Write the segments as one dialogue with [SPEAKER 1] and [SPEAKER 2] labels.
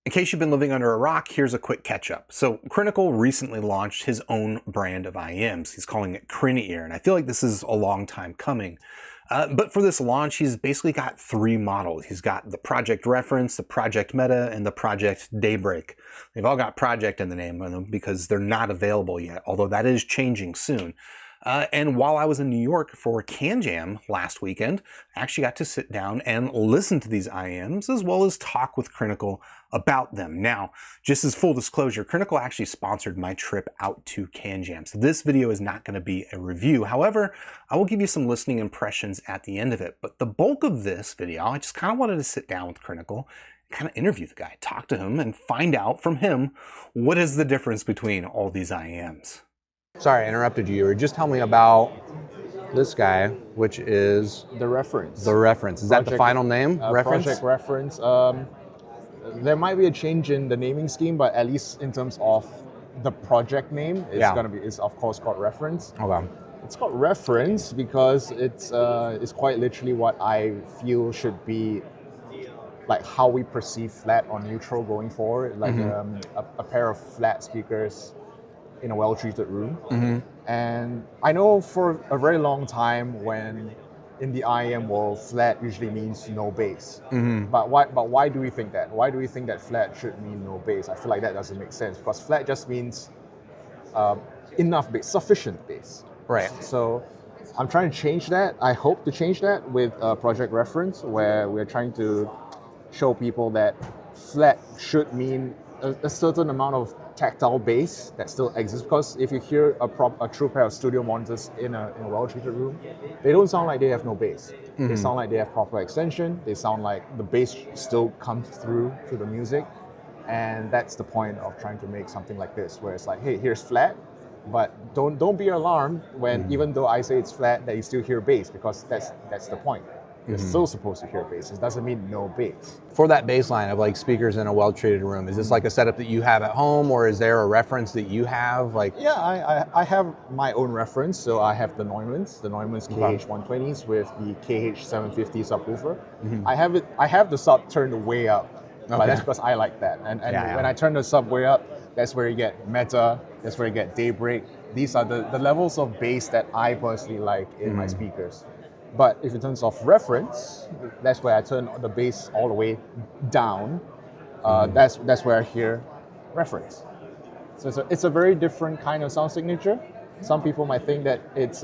[SPEAKER 1] In case you've been living under a rock, here's a quick catch-up. So CrinEar recently launched his own brand of IEMs. He's calling it CrinEar, and I feel like this is a long time coming. But for this launch, he's basically got three models. He's got the Project Reference, the Project Meta, and the Project Daybreak. They've all got project in the name of them because they're not available yet, although that is changing soon. And while I was in New York for CanJam last weekend, I actually got to sit down and listen to these IEMs as well as talk with CrinEar about them. Now, just as full disclosure, CrinEar actually sponsored my trip out to CanJam, so this video is not going to be a review. However, I will give you some listening impressions at the end of it. But the bulk of this video, I just kind of wanted to sit down with CrinEar, kind of interview the guy, talk to him, and find out from him what is the difference between all these IEMs. Sorry, I interrupted you. You were just telling me about this guy, which is
[SPEAKER 2] the Reference.
[SPEAKER 1] The Reference. Is that the final name? Reference?
[SPEAKER 2] Project Reference. There might be a change in the naming scheme, but at least in terms of the project name, it's of course called Reference.
[SPEAKER 1] Okay.
[SPEAKER 2] It's called Reference because it's quite literally what I feel should be like how we perceive flat or neutral going forward, like a pair of flat speakers in a well-treated room. And I know for a very long time when in the IEM world, flat usually means no bass. But why do we think that? Why do we think that flat should mean no bass? I feel like that doesn't make sense because flat just means enough bass, sufficient bass.
[SPEAKER 1] Right.
[SPEAKER 2] So I'm trying to change that. I hope to change that with Project Reference, where we're trying to show people that flat should mean a certain amount of tactile bass that still exists, because if you hear a true pair of studio monitors in a well-treated room, they don't sound like they have no bass. They sound like they have proper extension. They sound like the bass still comes through to the music, and that's the point of trying to make something like this, where it's like, hey, here's flat, but don't be alarmed when even though I say it's flat, that you still hear bass, because that's the point. You're still supposed to hear bass. It doesn't mean no bass.
[SPEAKER 1] For that bass line of like speakers in a well-treated room, is this like a setup that you have at home, or is there a reference that you have? Like,
[SPEAKER 2] yeah, I have my own reference. So I have the Neumann's KH120s with the KH750 subwoofer. I have the sub turned way up, but that's because I like that. And when I turn the sub way up, that's where you get Meta, that's where you get Daybreak. These are the levels of bass that I personally like in my speakers. But if in terms of reference, that's where I turn the bass all the way down. That's where I hear reference. So it's a very different kind of sound signature. Some people might think that it's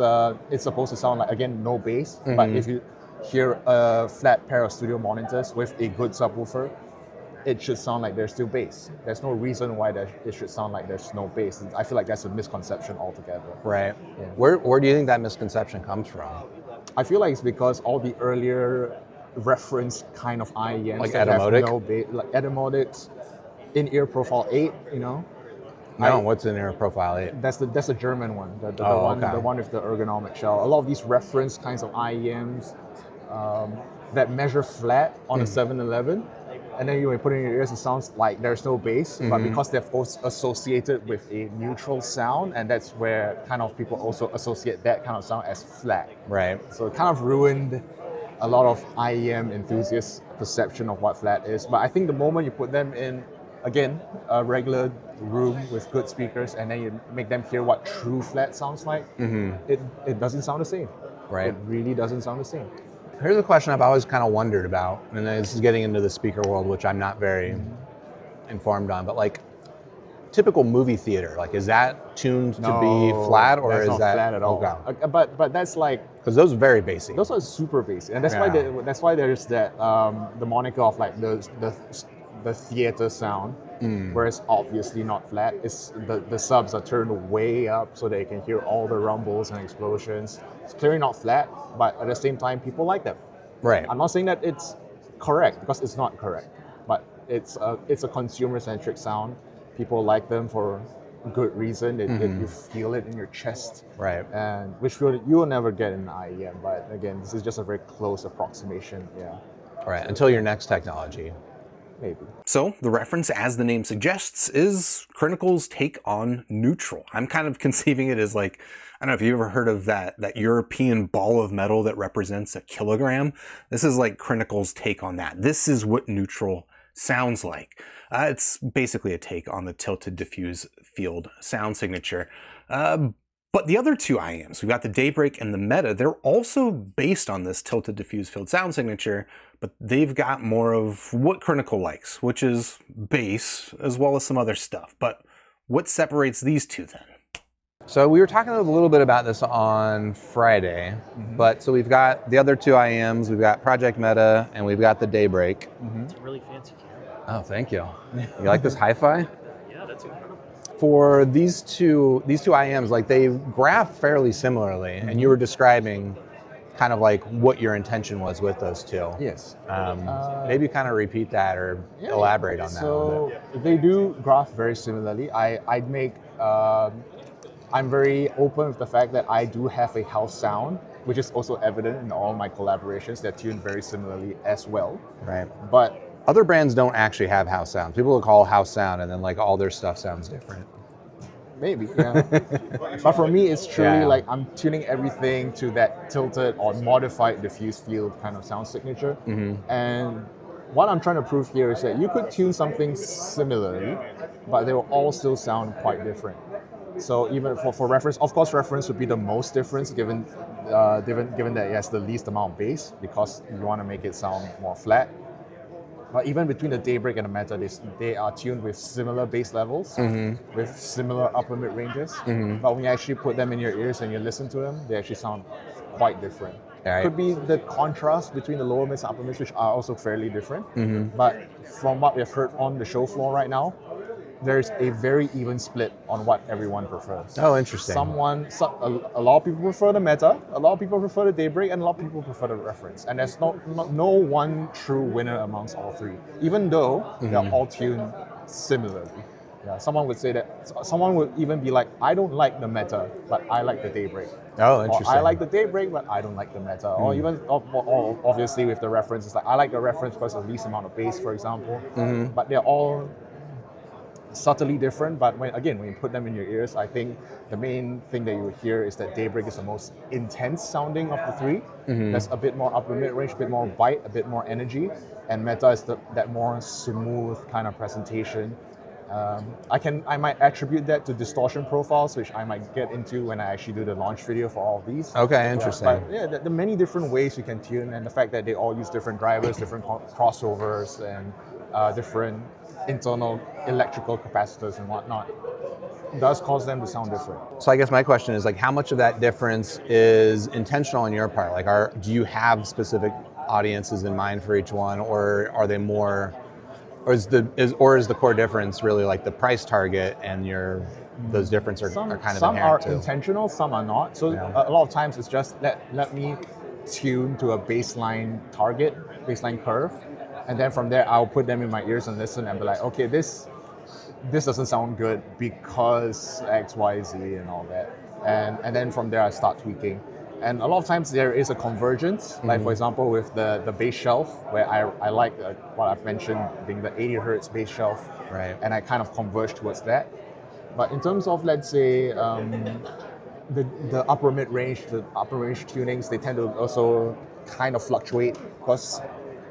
[SPEAKER 2] supposed to sound like, again, no bass. But if you hear a flat pair of studio monitors with a good subwoofer, it should sound like there's still bass. There's no reason why it should sound like there's no bass. I feel like that's a misconception altogether.
[SPEAKER 1] Right.
[SPEAKER 2] Yeah.
[SPEAKER 1] Where do you think that misconception comes from?
[SPEAKER 2] I feel like it's because all the earlier reference kind of IEMs
[SPEAKER 1] like
[SPEAKER 2] that
[SPEAKER 1] Etymotic?
[SPEAKER 2] have no bass, like Etymotics, In-Ear Profile 8, you know?
[SPEAKER 1] No, what's in-ear Profile 8?
[SPEAKER 2] That's the German one, the one with the ergonomic shell. A lot of these reference kinds of IEMs that measure flat on a 711, and then when you put it in your ears, it sounds like there's no bass, but because they're associated with a neutral sound, and that's where kind of people also associate that kind of sound as flat.
[SPEAKER 1] Right.
[SPEAKER 2] So it kind of ruined a lot of IEM enthusiasts' perception of what flat is. But I think the moment you put them in, again, a regular room with good speakers, and then you make them hear what true flat sounds like, it doesn't sound the same.
[SPEAKER 1] Right.
[SPEAKER 2] It really doesn't sound the same.
[SPEAKER 1] Here's a question I've always kind of wondered about, and this is getting into the speaker world, which I'm not very informed on, but like typical movie theater, like is that tuned to be flat, or is
[SPEAKER 2] not
[SPEAKER 1] that
[SPEAKER 2] flat at all?
[SPEAKER 1] Okay.
[SPEAKER 2] But that's like,
[SPEAKER 1] because those are very basic.
[SPEAKER 2] those are super basic, and that's why there's that the moniker of like the theater sound, where it's obviously not flat. It's the subs are turned way up so they can hear all the rumbles and explosions. It's clearly not flat, but at the same time, people like them.
[SPEAKER 1] Right.
[SPEAKER 2] I'm not saying that it's correct, because it's not correct, but it's a consumer-centric sound. People like them for good reason. You feel it in your chest.
[SPEAKER 1] Right.
[SPEAKER 2] And which you will never get in IEM. But again, this is just a very close approximation. Yeah.
[SPEAKER 1] Right. Until your next technology.
[SPEAKER 2] Maybe.
[SPEAKER 1] So the reference, as the name suggests, is CrinEar's take on neutral. I'm kind of conceiving it as like, I don't know if you've ever heard of that European ball of metal that represents a kilogram. This is like CrinEar's take on that. This is what neutral sounds like. It's basically a take on the tilted diffuse field sound signature. But the other two IEMs, we've got the Daybreak and the Meta, they're also based on this tilted diffuse field sound signature, but they've got more of what Crinical likes, which is bass as well as some other stuff. But what separates these two then?
[SPEAKER 3] So we were talking a little bit about this on Friday, but so we've got the other two IEMs, we've got Project Meta, and we've got the Daybreak.
[SPEAKER 4] It's a really fancy camera.
[SPEAKER 3] Oh, thank you. You like this hi-fi?
[SPEAKER 4] Yeah, that's incredible.
[SPEAKER 3] For these two IEMs, like they graph fairly similarly, and you were describing kind of like what your intention was with those two.
[SPEAKER 2] Yes.
[SPEAKER 3] Maybe kind of repeat that or elaborate on that a little bit.
[SPEAKER 2] So they do graph very similarly. I'm very open with the fact that I do have a house sound, which is also evident in all my collaborations. They're tuned very similarly as well.
[SPEAKER 3] Right.
[SPEAKER 2] But
[SPEAKER 3] other brands don't actually have house sounds. People will call house sound and then like all their stuff sounds different.
[SPEAKER 2] maybe, yeah. But for me, it's truly like I'm tuning everything to that tilted or modified diffuse field kind of sound signature. And what I'm trying to prove here is that you could tune something similarly, but they will all still sound quite different. So even for reference, of course, reference would be the most difference given that it has the least amount of bass because you want to make it sound more flat. But even between the Daybreak and the Meta, they are tuned with similar bass levels, with similar upper mid ranges. But when you actually put them in your ears and you listen to them, they actually sound quite different.
[SPEAKER 3] Right.
[SPEAKER 2] Could be the contrast between the lower mids and upper mids, which are also fairly different. But from what we've heard on the show floor right now, there's a very even split on what everyone prefers.
[SPEAKER 3] Oh, interesting.
[SPEAKER 2] A lot of people prefer the Meta, a lot of people prefer the Daybreak, and a lot of people prefer the reference. And there's no one true winner amongst all three, even though they're all tuned similarly. Yeah, someone would say that. Someone would even be like, I don't like the Meta, but I like the Daybreak.
[SPEAKER 3] Oh, interesting.
[SPEAKER 2] Or I like the Daybreak, but I don't like the Meta. Or even, or obviously with the reference, it's like, I like the reference because of the least amount of bass, for example. But they're all subtly different, but when you put them in your ears, I think the main thing that you would hear is that Daybreak is the most intense sounding of the three. There's a bit more upper mid-range, a bit more bite, a bit more energy, and Meta is that more smooth kind of presentation. I might attribute that to distortion profiles, which I might get into when I actually do the launch video for all of these.
[SPEAKER 3] Okay, interesting.
[SPEAKER 2] But yeah, the many different ways you can tune, and the fact that they all use different drivers, different crossovers, and different internal electrical capacitors and whatnot, does cause them to sound different.
[SPEAKER 3] So I guess my question is like, how much of that difference is intentional on your part? Like, do you have specific audiences in mind for each one, or are they more, or is the core difference really like the price target and those differences are kind of
[SPEAKER 2] some are
[SPEAKER 3] inherent too?
[SPEAKER 2] Intentional, some are not. So a lot of times it's just let me tune to a baseline target, baseline curve. And then from there, I'll put them in my ears and listen and be like, okay, this doesn't sound good because X, Y, Z and all that. And then from there, I start tweaking. And a lot of times there is a convergence, like for example, with the bass shelf, where I like what I've mentioned being the 80 hertz bass shelf.
[SPEAKER 3] Right.
[SPEAKER 2] And I kind of converge towards that. But in terms of, let's say, the upper mid-range, the upper range tunings, they tend to also kind of fluctuate because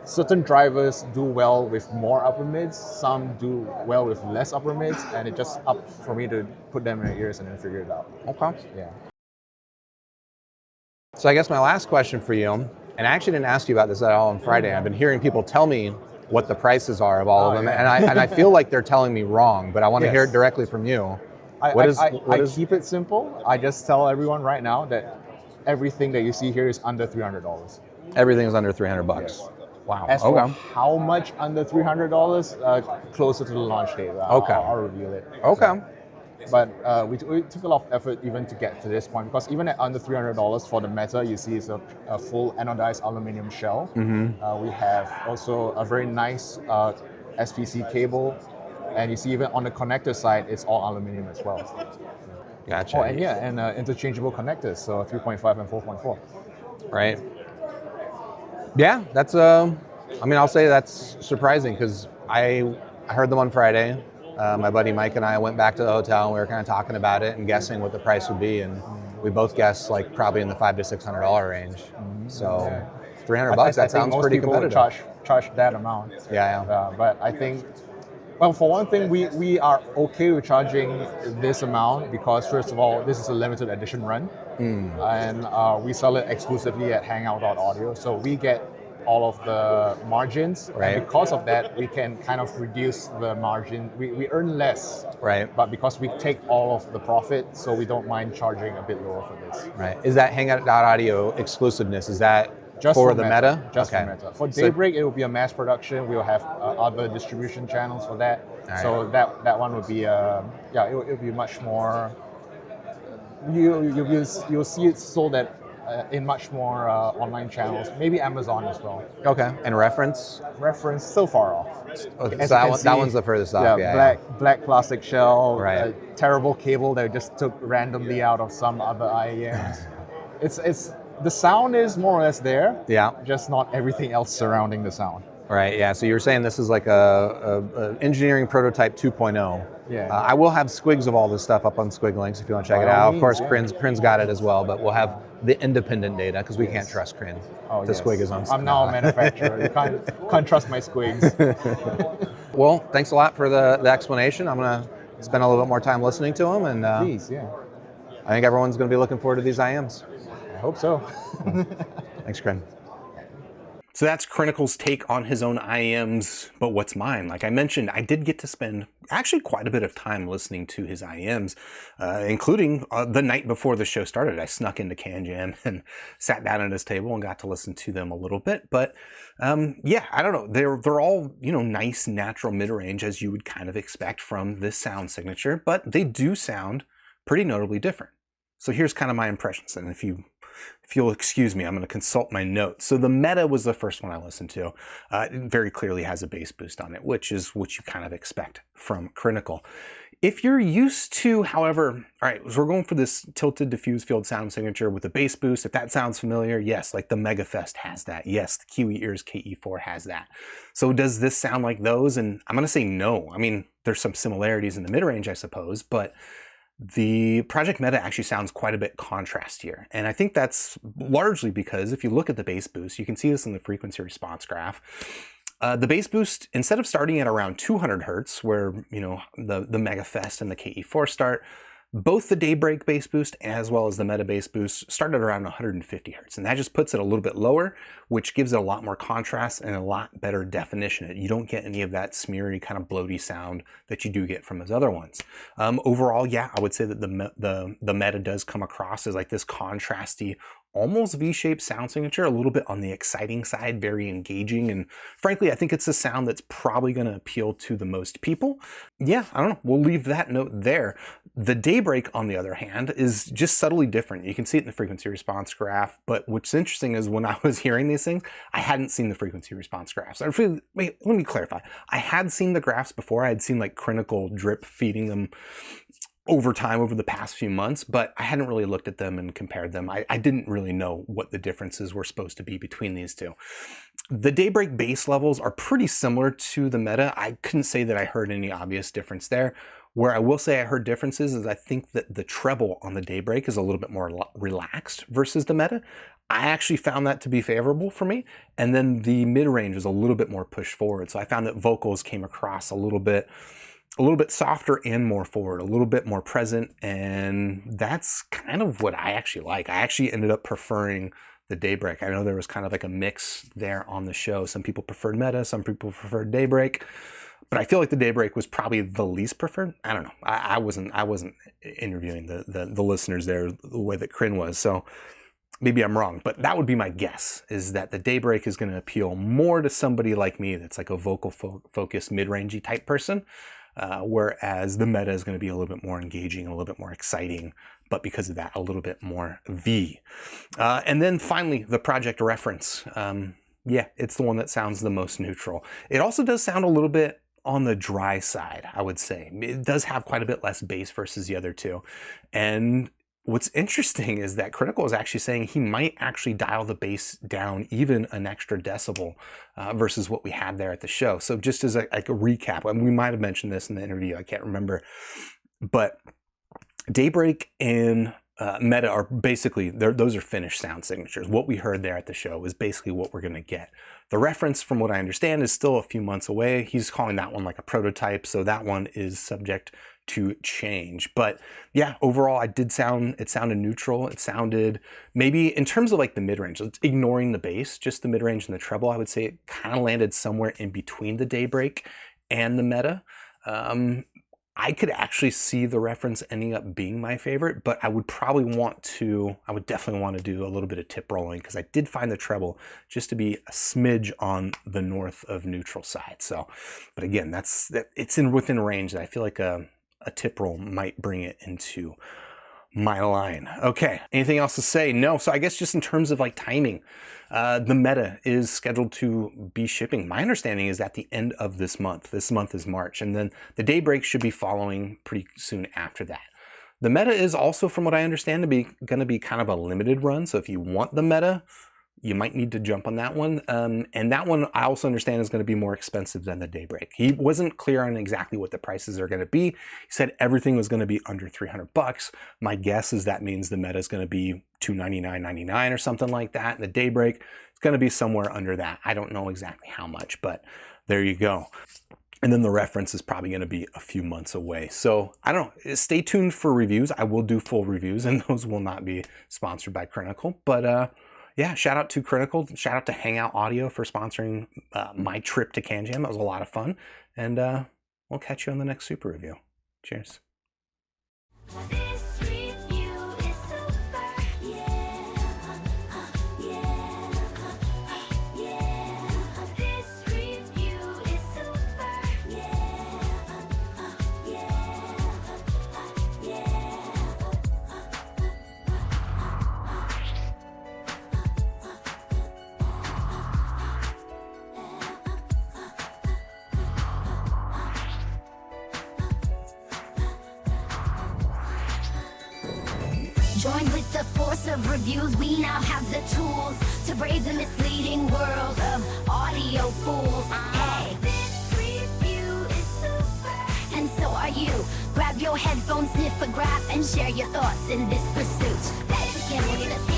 [SPEAKER 2] certain drivers do well with more upper mids, some do well with less upper mids, and it's just up for me to put them in my ears and then figure it out.
[SPEAKER 3] Okay.
[SPEAKER 2] Yeah.
[SPEAKER 3] So I guess my last question for you, and I actually didn't ask you about this at all on Friday. I've been hearing people tell me what the prices are of all of them, and I feel like they're telling me wrong, but I want to hear it directly from you.
[SPEAKER 2] I keep it simple. I just tell everyone right now that everything that you see here is under $300.
[SPEAKER 3] Everything is under $300.
[SPEAKER 2] Yes.
[SPEAKER 3] Wow.
[SPEAKER 2] As for how much under $300, closer to the launch date. I'll reveal it.
[SPEAKER 3] Okay.
[SPEAKER 2] But we took a lot of effort even to get to this point, because even at under $300 for the Meta, you see it's a full anodized aluminum shell. We have also a very nice SPC cable, and you see even on the connector side, it's all aluminum as well.
[SPEAKER 3] Gotcha.
[SPEAKER 2] Oh, and interchangeable connectors, so 3.5 and 4.4.
[SPEAKER 3] Right. Yeah, that's I'll say that's surprising because I heard them on Friday. My buddy Mike and I went back to the hotel and we were kind of talking about it and guessing what the price would be, and we both guessed like probably in the $500 to $600 range. So $300, that sounds pretty competitive.
[SPEAKER 2] Would charge charge that amount.
[SPEAKER 3] Yeah.
[SPEAKER 2] But I think, well, for one thing, we are okay with charging this amount because, first of all, this is a limited edition run, and we sell it exclusively at Hangout.audio, so we get all of the margins,
[SPEAKER 3] Right.
[SPEAKER 2] and because of that, we can kind of reduce the margin. We earn less,
[SPEAKER 3] Right.
[SPEAKER 2] but because we take all of the profit, so we don't mind charging a bit lower for this.
[SPEAKER 3] Right. Is that Hangout.audio exclusiveness? Is that
[SPEAKER 2] Just
[SPEAKER 3] for the meta?
[SPEAKER 2] Just
[SPEAKER 3] Okay.
[SPEAKER 2] for meta. For
[SPEAKER 3] So-
[SPEAKER 2] Daybreak, it will be a mass production. We'll have other distribution channels for that.
[SPEAKER 3] All
[SPEAKER 2] So that one would be it'll be much more. You'll see it sold at in much more online channels. Maybe Amazon as well.
[SPEAKER 3] Okay. And reference?
[SPEAKER 2] Reference so far off.
[SPEAKER 3] Okay,
[SPEAKER 2] As
[SPEAKER 3] so
[SPEAKER 2] you can
[SPEAKER 3] that
[SPEAKER 2] see,
[SPEAKER 3] one's the furthest off. Yeah.
[SPEAKER 2] black plastic shell.
[SPEAKER 3] Right.
[SPEAKER 2] A terrible cable that we just took randomly out of some other IEMs. It's the sound is more or less there.
[SPEAKER 3] Yeah.
[SPEAKER 2] Just not everything else surrounding the sound.
[SPEAKER 3] Right. Yeah. So you're saying this is like a engineering prototype 2.0.
[SPEAKER 2] Yeah.
[SPEAKER 3] I will have squigs of all this stuff up on Squiglinks if you want to check
[SPEAKER 2] By
[SPEAKER 3] it
[SPEAKER 2] all
[SPEAKER 3] out. Of
[SPEAKER 2] means,
[SPEAKER 3] course,
[SPEAKER 2] yeah.
[SPEAKER 3] Crin's got it as well, but we'll have the independent data because we can't trust Crin.
[SPEAKER 2] Oh,
[SPEAKER 3] the
[SPEAKER 2] yes.
[SPEAKER 3] squig is on.
[SPEAKER 2] I'm now a manufacturer. You can't trust my squigs.
[SPEAKER 3] Well, thanks a lot for the explanation. I'm gonna spend a little bit more time listening to them, and
[SPEAKER 2] Please, yeah.
[SPEAKER 3] I think everyone's gonna be looking forward to these IMs.
[SPEAKER 2] I hope so.
[SPEAKER 3] Thanks, Crin.
[SPEAKER 1] So that's Crinical's take on his own IEMs, but what's mine? Like I mentioned, I did get to spend actually quite a bit of time listening to his IEMs, including the night before the show started. I snuck into CanJam and sat down at his table and got to listen to them a little bit. But yeah, I don't know. They're all, you know, nice, natural mid-range as you would kind of expect from this sound signature, but they do sound pretty notably different. So here's kind of my impressions, and if you'll excuse me, I'm going to consult my notes. So the Meta was the first one I listened to. It very clearly has a bass boost on it, which is what you kind of expect from Crinical. If you're used to, however, all right, so we're going for this tilted diffuse field sound signature with a bass boost. If that sounds familiar, yes, like the MegaFest has that. Yes, the Kiwi Ears KE4 has that. So does this sound like those? And I'm going to say no. I mean, there's some similarities in the mid-range, I suppose, but the Project Meta actually sounds quite a bit contrastier. And I think that's largely because if you look at the bass boost, you can see this in the frequency response graph. The bass boost, instead of starting at around 200 hertz, where you know the MegaFest and the KE4 start, both the Daybreak bass boost as well as the Meta bass boost started around 150 hertz. And that just puts it a little bit lower, which gives it a lot more contrast and a lot better definition. You don't get any of that smeary kind of bloaty sound that you do get from his other ones. Overall, yeah, I would say that the Meta does come across as like this contrasty, almost V-shaped sound signature, a little bit on the exciting side, very engaging. And frankly, I think it's a sound that's probably going to appeal to the most people. Yeah, I don't know. We'll leave that note there. The Daybreak, on the other hand, is just subtly different. You can see it in the frequency response graph. But what's interesting is when I was hearing these things, I hadn't seen the frequency response graphs. Wait, let me clarify. I had seen the graphs before. I had seen like Crinical drip feeding them over time over the past few months, but I hadn't really looked at them and compared them. I didn't really know what the differences were supposed to be between these two. The Daybreak bass levels are pretty similar to the Meta. I couldn't say that I heard any obvious difference there. Where I will say I heard differences is I think that the treble on the Daybreak is a little bit more relaxed versus the Meta. I actually found that to be favorable for me. And then the mid-range is a little bit more pushed forward. So I found that vocals came across a little bit softer and more forward, a little bit more present, and that's kind of what I actually like. I actually ended up preferring the Daybreak. I know there was kind of like a mix there on the show. Some people preferred Meta, some people preferred Daybreak, but I feel like the Daybreak was probably the least preferred. I don't know. I wasn't interviewing the listeners there the way that Crin was, so maybe I'm wrong, but that would be my guess, is that the Daybreak is going to appeal more to somebody like me that's like a vocal focused mid-rangey type person. Whereas the Meta is going to be a little bit more engaging, a little bit more exciting, but because of that, a little bit more V. And then finally, the Project Reference. Yeah, it's the one that sounds the most neutral. It also does sound a little bit on the dry side, I would say. It does have quite a bit less bass versus the other two. And what's interesting is that Critical is actually saying he might actually dial the bass down even an extra decibel versus what we had there at the show. So just as like a recap, and we might have mentioned this in the interview, I can't remember, but Daybreak and Meta are basically, those are finished sound signatures. What we heard there at the show is basically what we're going to get. The reference, from what I understand, is still a few months away. He's calling that one like a prototype, so that one is subject to change. But yeah, overall, it sounded neutral. It sounded, maybe in terms of like the mid-range, ignoring the bass, just the mid-range and the treble, I would say it kind of landed somewhere in between the Daybreak and the Meta. I could actually see the reference ending up being my favorite, but I would definitely want to do a little bit of tip rolling, because I did find the treble just to be a smidge on the north of neutral side. So, but again, it's within range that I feel like a tip roll might bring it into my line. Okay, anything else to say? No. So I guess just in terms of like timing, the Meta is scheduled to be shipping. My understanding is at the end of this month. This month is March, and then the Daybreak should be following pretty soon after that. The Meta is also, from what I understand, going to be kind of a limited run. So if you want the Meta, you might need to jump on that one. And that one I also understand is going to be more expensive than the Daybreak. He wasn't clear on exactly what the prices are going to be. He said everything was going to be under 300 bucks. My guess is that means the Meta is going to be $299.99 or something like that. And the Daybreak is going to be somewhere under that. I don't know exactly how much, but there you go. And then the reference is probably going to be a few months away. So I don't know. Stay tuned for reviews. I will do full reviews, and those will not be sponsored by Critical. But yeah, shout out to Critical. Shout out to Hangout Audio for sponsoring my trip to CanJam. That was a lot of fun. And we'll catch you on the next super review. Cheers.
[SPEAKER 5] Join with the force of reviews, we now have the tools to brave the misleading world of audio fools. Hey, this review is super, and so are you. Grab your headphones, sniff a graph, and share your thoughts in this pursuit. Let's begin with the